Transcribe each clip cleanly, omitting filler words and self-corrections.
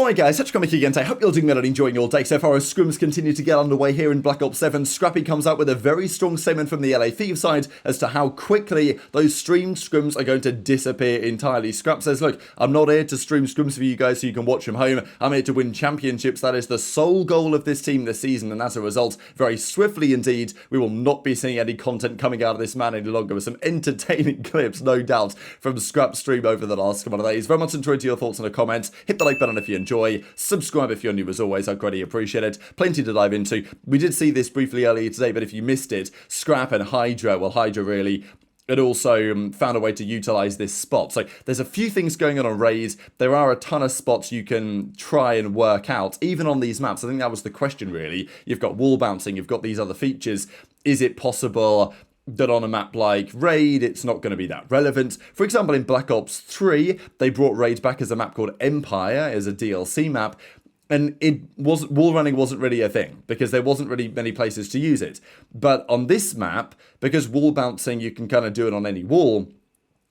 Alright guys, Cammy again today. Hope you're doing well and enjoying your day so far as Scrims continue to get underway here in Black Ops 7. Scrappy comes out with a very strong statement from the LA Thieves side as to how quickly those streamed Scrims are going to disappear entirely. Scrap says, look, I'm not here to stream Scrims for you guys so you can watch from home. I'm here to win championships. That is the sole goal of this team this season, and as a result, very swiftly indeed, we will not be seeing any content coming out of this man any longer, with some entertaining clips, no doubt, from Scrap's stream over the last couple of days. Very much enjoyed your thoughts in the comments. Hit the like button if you enjoy, subscribe if you're new as always, I'd greatly appreciate it. Plenty to dive into. We did see this briefly earlier today, but if you missed it, Scrap and HyDra, well HyDra really had also found a way to utilize this spot. So there's a few things going on Raise. There are a ton of spots you can try and work out, even on these maps. I think that was the question really. You've got wall bouncing, you've got these other features. Is it possible that on a map like Raid, it's not going to be that relevant? For example, in Black Ops 3, they brought Raid back as a map called Empire, as a DLC map, and wall running wasn't really a thing, because there wasn't really many places to use it. But on this map, because wall bouncing, you can kind of do it on any wall,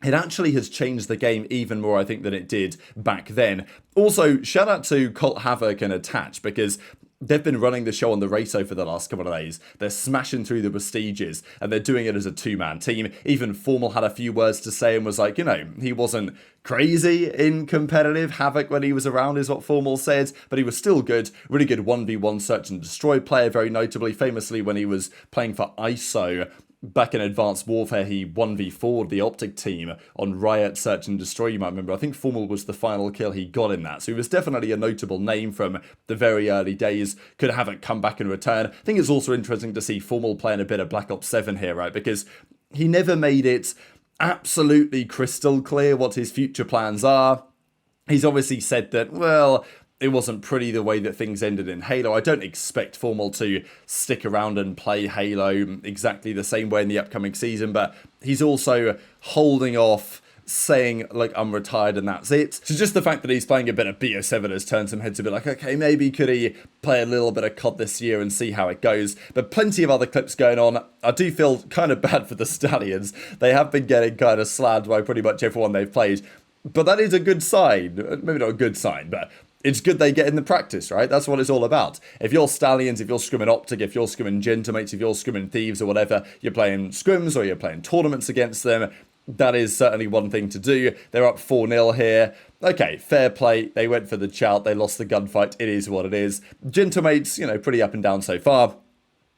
it actually has changed the game even more, I think, than it did back then. Also, shout out to Cult Havoc and Attach, because they've been running the show on the Rato for the last couple of days. They're smashing through the Prestiges, and they're doing it as a two-man team. Even Formal had a few words to say and was like, you know, he wasn't crazy in competitive. Havoc when he was around is what Formal said, but he was still good. Really good 1v1 search and destroy player, very notably, famously when he was playing for ISO. Back in Advanced Warfare, he 1v4'd the OpTic team on Riot Search and Destroy, you might remember. I think Formal was the final kill he got in that. So he was definitely a notable name from the very early days. Could have it come back and return. I think it's also interesting to see Formal playing a bit of Black Ops 7 here, right? Because he never made it absolutely crystal clear what his future plans are. He's obviously said that, well, it wasn't pretty the way that things ended in Halo. I don't expect Formal to stick around and play Halo exactly the same way in the upcoming season, but he's also holding off, saying, like, I'm retired and that's it. So just the fact that he's playing a bit of BO7 has turned some heads a bit like, okay, maybe could he play a little bit of COD this year and see how it goes. But plenty of other clips going on. I do feel kind of bad for the Stallions. They have been getting kind of slammed by pretty much everyone they've played. But that is a good sign. Maybe not a good sign, but it's good they get in the practice, right? That's what it's all about. If you're Stallions, if you're scrimming OpTic, if you're scrimming Gentlemates, if you're scrimming Thieves or whatever, you're playing scrims or you're playing tournaments against them, that is certainly one thing to do. They're up 4-0 here. Okay, fair play. They went for the chout. They lost the gunfight. It is what it is. Gentlemates, you know, pretty up and down so far.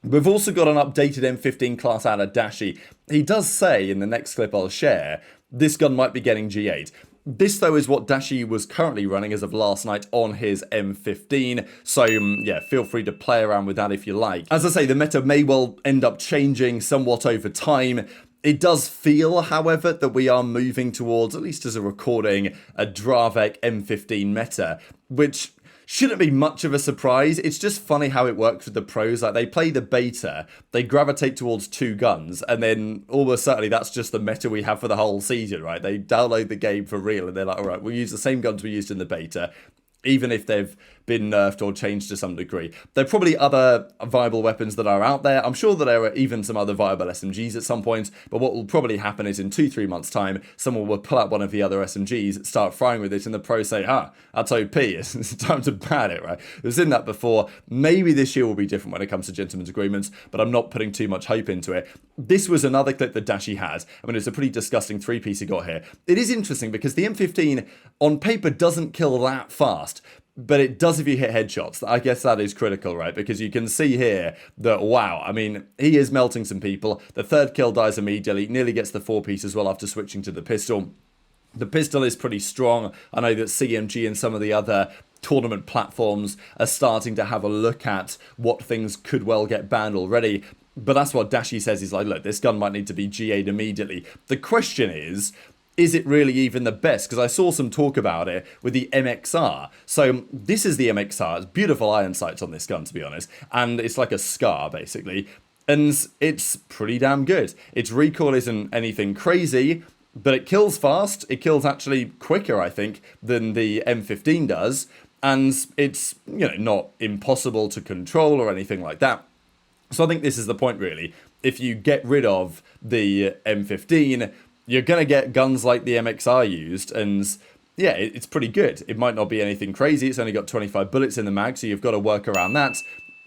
We've also got an updated M15 class out of Dashy. He does say in the next clip I'll share, this gun might be getting G8. This, though, is what Dashy was currently running as of last night on his M15. So, yeah, feel free to play around with that if you like. As I say, the meta may well end up changing somewhat over time. It does feel, however, that we are moving towards, at least as a recording, a Drazah M15 meta, which shouldn't be much of a surprise. It's just funny how it works with the pros. Like, they play the beta, they gravitate towards two guns, and then almost certainly that's just the meta we have for the whole season, right? They download the game for real, and they're like, all right, we'll use the same guns we used in the beta, even if they've been nerfed or changed to some degree. There are probably other viable weapons that are out there. I'm sure that there are even some other viable SMGs at some point, but what will probably happen is in 2-3 months' time, someone will pull out one of the other SMGs, start frying with it, and the pros say, that's OP, it's time to ban it, right? We've seen that before. Maybe this year will be different when it comes to gentlemen's agreements, but I'm not putting too much hope into it. This was another clip that Dashy had. I mean, it's a pretty disgusting three-piece he got here. It is interesting because the M15 on paper doesn't kill that fast, but it does if you hit headshots. I guess that is critical, right? Because you can see here that, wow, I mean, he is melting some people. The third kill dies immediately, nearly gets the 4-piece as well after switching to the pistol. The pistol is pretty strong. I know that CMG and some of the other tournament platforms are starting to have a look at what things could well get banned already. But that's what Dashy says. He's like, look, this gun might need to be GA'd immediately. The question is it really even the best? Because I saw some talk about it with the MXR. So this is the MXR. It's beautiful iron sights on this gun, to be honest. And it's like a SCAR, basically. And it's pretty damn good. Its recoil isn't anything crazy, but it kills fast. It kills actually quicker, I think, than the M15 does. And it's, you know, not impossible to control or anything like that. So I think this is the point, really. If you get rid of the M15, you're going to get guns like the MXR used, and yeah, it's pretty good. It might not be anything crazy. It's only got 25 bullets in the mag, so you've got to work around that.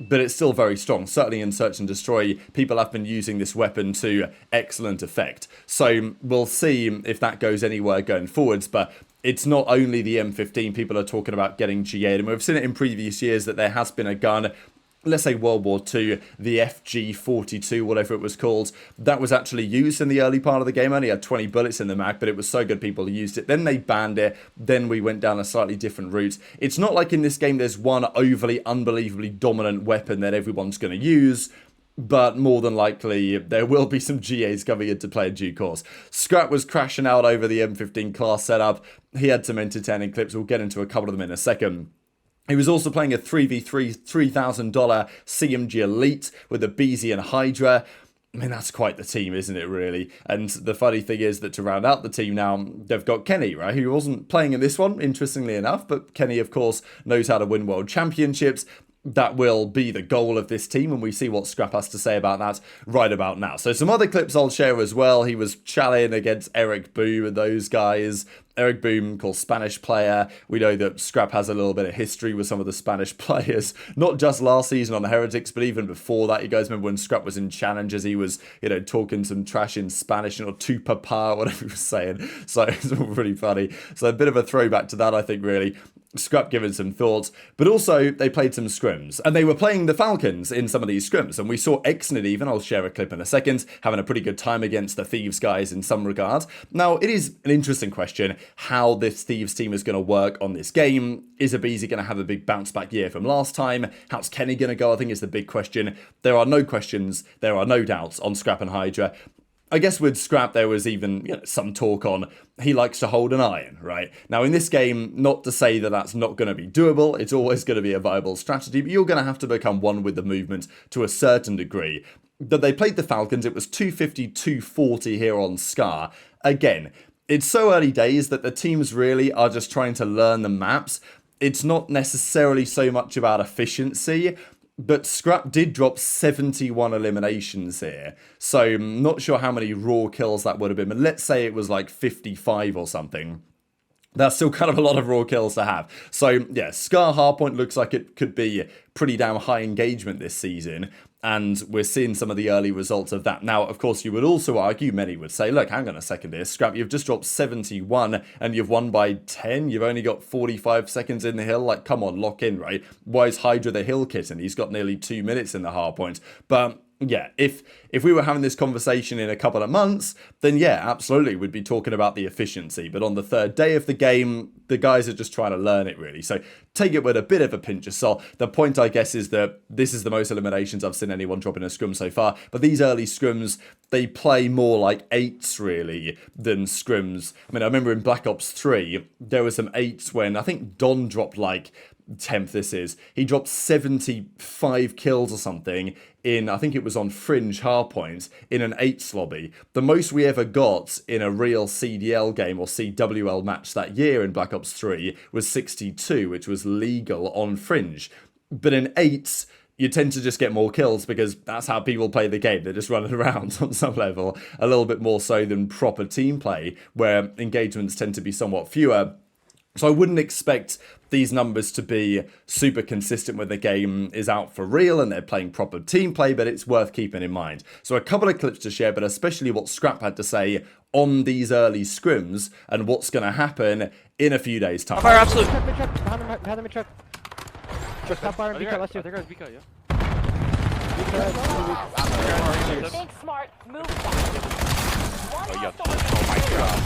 But it's still very strong. Certainly in Search and Destroy, people have been using this weapon to excellent effect. So we'll see if that goes anywhere going forwards. But it's not only the M15 people are talking about getting GA'd. And we've seen it in previous years that there has been a gun, let's say World War II, the FG-42, whatever it was called, that was actually used in the early part of the game. Only had 20 bullets in the mag, but it was so good people used it. Then they banned it. Then we went down a slightly different route. It's not like in this game there's one overly, unbelievably dominant weapon that everyone's going to use, but more than likely there will be some GAs coming into play in due course. Scrap was crashing out over the M15 class setup. He had some entertaining clips. We'll get into a couple of them in a second. He was also playing a 3v3 $3,000 CMG Elite with aBeZy and HyDra. I mean, that's quite the team, isn't it, really? And the funny thing is that to round out the team now, they've got Kenny, right, who wasn't playing in this one, interestingly enough. But Kenny, of course, knows how to win world championships. That will be the goal of this team, and we see what Scrap has to say about that right about now. So some other clips I'll share as well. He was challenging against Eric Boom and those guys. Eric Boom, called Spanish player. We know that Scrap has a little bit of history with some of the Spanish players, not just last season on the Heretics, but even before that. You guys remember when Scrap was in challenges, he was, you know, talking some trash in Spanish, or tu papa, whatever he was saying. So it's all really funny. So a bit of a throwback to that, I think, really. Scrap giving some thoughts, but also they played some scrims, and they were playing the Falcons in some of these scrims, and we saw Exnid even, I'll share a clip in a second, having a pretty good time against the Thieves guys in some regard. Now, it is an interesting question how this Thieves team is going to work on this game. Is aBeZy going to have a big bounce back year from last time? How's Kenny going to go? I think is the big question. There are no questions, there are no doubts on Scrap and HyDra. I guess with Scrap, there was even, you know, some talk on he likes to hold an iron, right? Now, in this game, not to say that that's not going to be doable. It's always going to be a viable strategy, but you're going to have to become one with the movement to a certain degree. That they played the Falcons, it was 250-240 here on Scar. Again, it's so early days that the teams really are just trying to learn the maps. It's not necessarily so much about efficiency, but Scrap did drop 71 eliminations here. So I'm not sure how many raw kills that would have been, but let's say it was like 55 or something. That's still kind of a lot of raw kills to have. So yeah, Scar hardpoint looks like it could be pretty damn high engagement this season. And we're seeing some of the early results of that. Now, of course, you would also argue, many would say, look, hang on a second here, Scrap, you've just dropped 71 and you've won by 10. You've only got 45 seconds in the hill. Like, come on, lock in, right? Why is HyDra the hill kitten? He's got nearly 2 minutes in the hardpoint. But yeah, if we were having this conversation in a couple of months, then yeah, absolutely, we'd be talking about the efficiency. But on the third day of the game, the guys are just trying to learn it, really. So take it with a bit of a pinch of salt. The point, I guess, is that this is the most eliminations I've seen anyone drop in a scrim so far. But these early scrims, they play more like 8s, really, than scrims. I mean, I remember in Black Ops 3, there were some 8s when I think Don dropped like 10th this is. He dropped 75 kills or something in, I think it was on Fringe Hardpoint, in an 8s lobby. The most we ever got in a real CDL game or CWL match that year in Black Ops 3 was 62, which was legal on Fringe. But in 8s, you tend to just get more kills because that's how people play the game. They're just running around on some level, a little bit more so than proper team play, where engagements tend to be somewhat fewer. So I wouldn't expect these numbers to be super consistent when the game is out for real and they're playing proper team play, but it's worth keeping in mind. So a couple of clips to share, but especially what Scrap had to say on these early scrims and what's going to happen in a few days' time. Fire, absolute. Behind him, truck. Top fire, BK, let's do. There goes BK, yeah. Think smart, move Oh my god.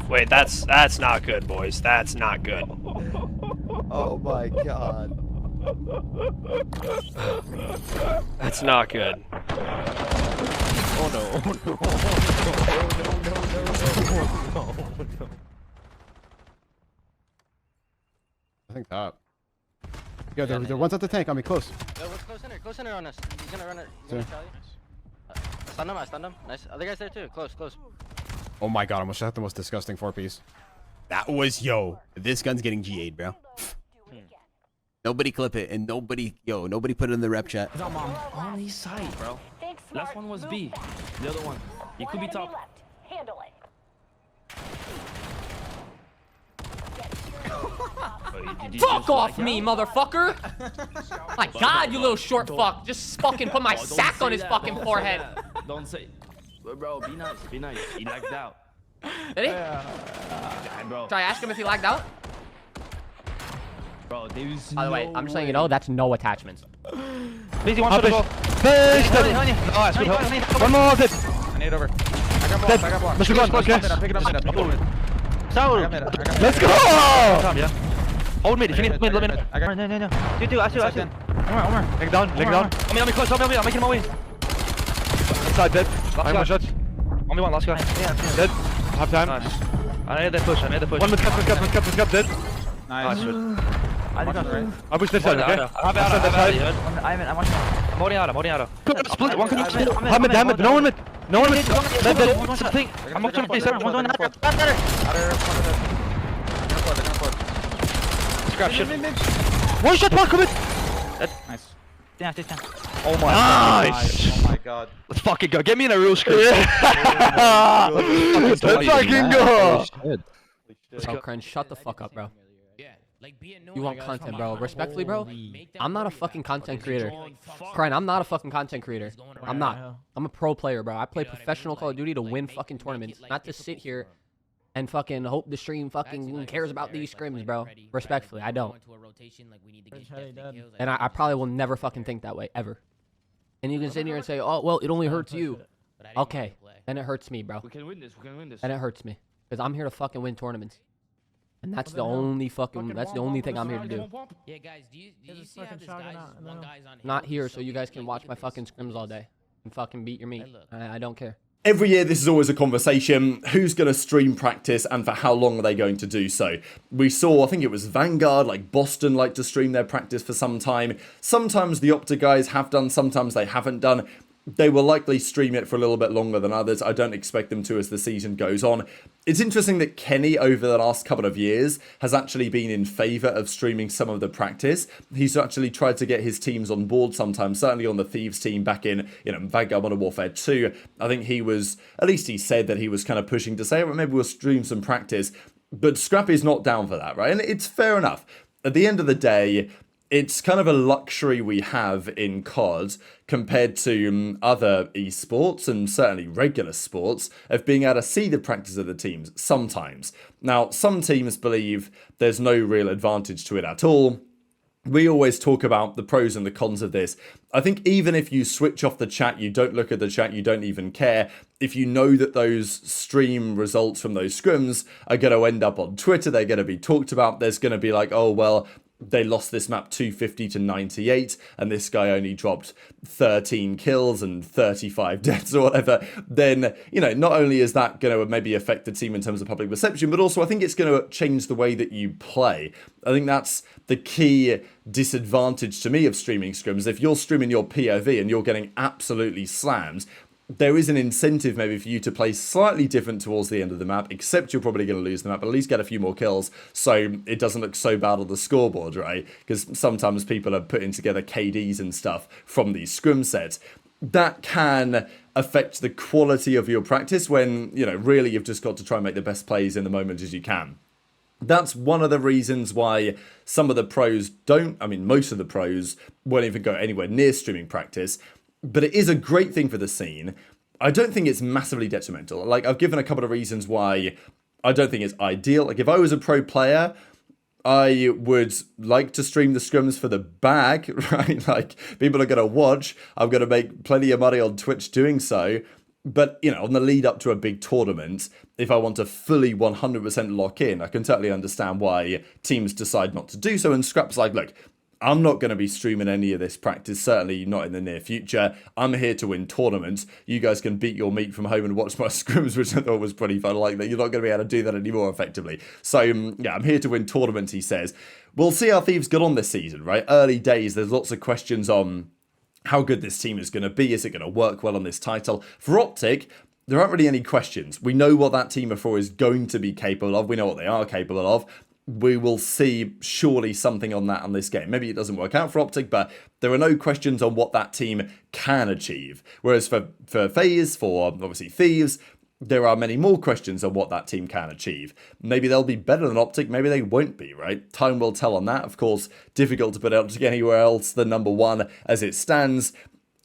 Wait, that's not good, boys. That's not good. Oh my god. That's not good. Oh no. No. I think top. Yo, there one's at the tank on me, close. Yo, what's close in on us. He's gonna run it. He's gonna tell you. I stunned him. Nice. Other guy's there too. Close. Oh my god, I almost shot the most disgusting 4-piece. That was, yo, this gun's getting GA'd, bro. Nobody clip it, and nobody put it in the rep chat. I'm on his side, bro. Last one was B. The other one. He could be top. Handle it. Fuck off me, motherfucker! My God, you little short fuck! Just fucking put my sack on his fucking forehead. Don't say, bro. Be nice. Be nice. He lagged out. Did he? Yeah, bro. Should I ask him if he lagged out? Bro, there's By the way, I'm just letting you know that's no attachments. Please, you want to go? Fish! Nice, good help. One more of it! I need over. I got blocked. I got blocked. Mr. Gun, okay. I'm picking up mid. I'm picking up mid. Saul! Let's go! Yeah. Hold mid, if you need mid, let me know. I got No. Do, I see. Omar. Leg down, leg down. I'm close, I'm making my way. Inside dead. I'm one shot. Only one, last guy. Yeah. Dead. Half time. Nice. I need that push, One mid cap, dead. Nice. I think I'm right. I'll push this side, okay? I'm watching. I'm holding out. Split, one can split. Hamid, no one mid. Dead. Something. I'm watching face. One's on that. Scrap shit. One shot, one commit. Nice. Damn. Oh my Nice. god. Oh my god. Let's fucking go. Get me in a real script. Let's fucking go. Bro, Crunch, shut the fuck up, bro. You want content, bro. Respectfully, bro, I'm not a fucking content creator. Crane, I'm not a fucking content creator. I'm not. I'm a pro player, bro. I play professional Call of Duty to win fucking tournaments, not to sit here and fucking hope the stream fucking cares about these scrims, bro. Respectfully, I don't. And I probably will never fucking think that way, ever. And you can sit here and say, oh, well, it only hurts you. Okay, and it hurts me, bro. We can win this. And it hurts me. Because I'm here to fucking win tournaments. And that's the only that's the only thing I'm here to do. Yeah, guys, do you see how this guy's on Not here so you guys can watch my fucking scrims all day and fucking beat your meat. I don't care. Every year, this is always a conversation. Who's going to stream practice and for how long are they going to do so? We saw, I think it was Vanguard, like Boston, like to stream their practice for some time. Sometimes the OpTic guys have done, sometimes they haven't done. They will likely stream it for a little bit longer than others. I don't expect them to as the season goes on. It's interesting that Kenny, over the last couple of years, has actually been in favour of streaming some of the practice. He's actually tried to get his teams on board sometimes, certainly on the Thieves team back in, Vanguard Modern Warfare 2. I think he was, at least he said that he was kind of pushing to say, well, maybe we'll stream some practice. But Scrappy's not down for that, right? And it's fair enough. At the end of the day, it's kind of a luxury we have in COD compared to other esports and certainly regular sports of being able to see the practice of the teams sometimes. Now, some teams believe there's no real advantage to it at all. We always talk about the pros and the cons of this. I think even if you switch off the chat, you don't look at the chat, you don't even care, if you know that those stream results from those scrims are going to end up on Twitter, they're going to be talked about, there's going to be like, oh, well, they lost this map 250 to 98 and this guy only dropped 13 kills and 35 deaths or whatever, then, not only is that going to maybe affect the team in terms of public perception, but also I think it's going to change the way that you play. I think that's the key disadvantage to me of streaming scrims. If you're streaming your POV and you're getting absolutely slammed, there is an incentive maybe for you to play slightly different towards the end of the map, except you're probably going to lose the map, but at least get a few more kills so it doesn't look so bad on the scoreboard, right? Because sometimes people are putting together KDs and stuff from these scrim sets. That can affect the quality of your practice when, really you've just got to try and make the best plays in the moment as you can. That's one of the reasons why some of the pros most of the pros won't even go anywhere near streaming practice. But it is a great thing for the scene. I don't think it's massively detrimental. Like, I've given a couple of reasons why I don't think it's ideal. Like, if I was a pro player, I would like to stream the scrims for the bag, right? Like, people are going to watch. I'm going to make plenty of money on Twitch doing so. But, on the lead up to a big tournament, if I want to fully 100% lock in, I can totally understand why teams decide not to do so. And Scrap's like, look, I'm not going to be streaming any of this practice, certainly not in the near future. I'm here to win tournaments. You guys can beat your meat from home and watch my scrims, which I thought was pretty fun. Like that, you're not going to be able to do that anymore effectively. So, yeah, I'm here to win tournaments, he says. We'll see how Thieves got on this season, right? Early days, there's lots of questions on how good this team is going to be. Is it going to work well on this title? For OpTic, there aren't really any questions. We know what that team of four is going to be capable of. We know what they are capable of. We will see surely something on that on this game. Maybe it doesn't work out for OpTic, but there are no questions on what that team can achieve. Whereas for FaZe, for obviously Thieves, there are many more questions on what that team can achieve. Maybe they'll be better than OpTic, maybe they won't be, right? Time will tell on that. Of course, difficult to put OpTic anywhere else than number 1 as it stands.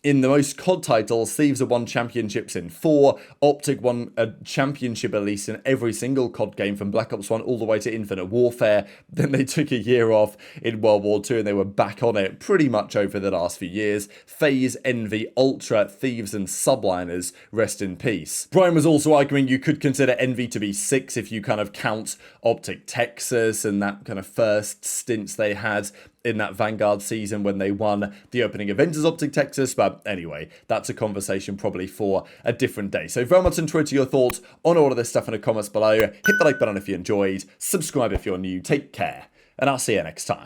In the most COD titles, Thieves have won championships in 4. OpTic won a championship at least in every single COD game from Black Ops 1 all the way to Infinite Warfare. Then they took a year off in World War II and they were back on it pretty much over the last few years. FaZe, Envy, Ultra, Thieves and Subliners, rest in peace. Brian was also arguing you could consider Envy to be 6 if you kind of count OpTic Texas and that kind of first stints they had in that Vanguard season when they won the opening event as OpTic Texas. But anyway, that's a conversation probably for a different day. So very much enjoyed your thoughts on all of this stuff in the comments below. Hit the like button if you enjoyed. Subscribe if you're new. Take care. And I'll see you next time.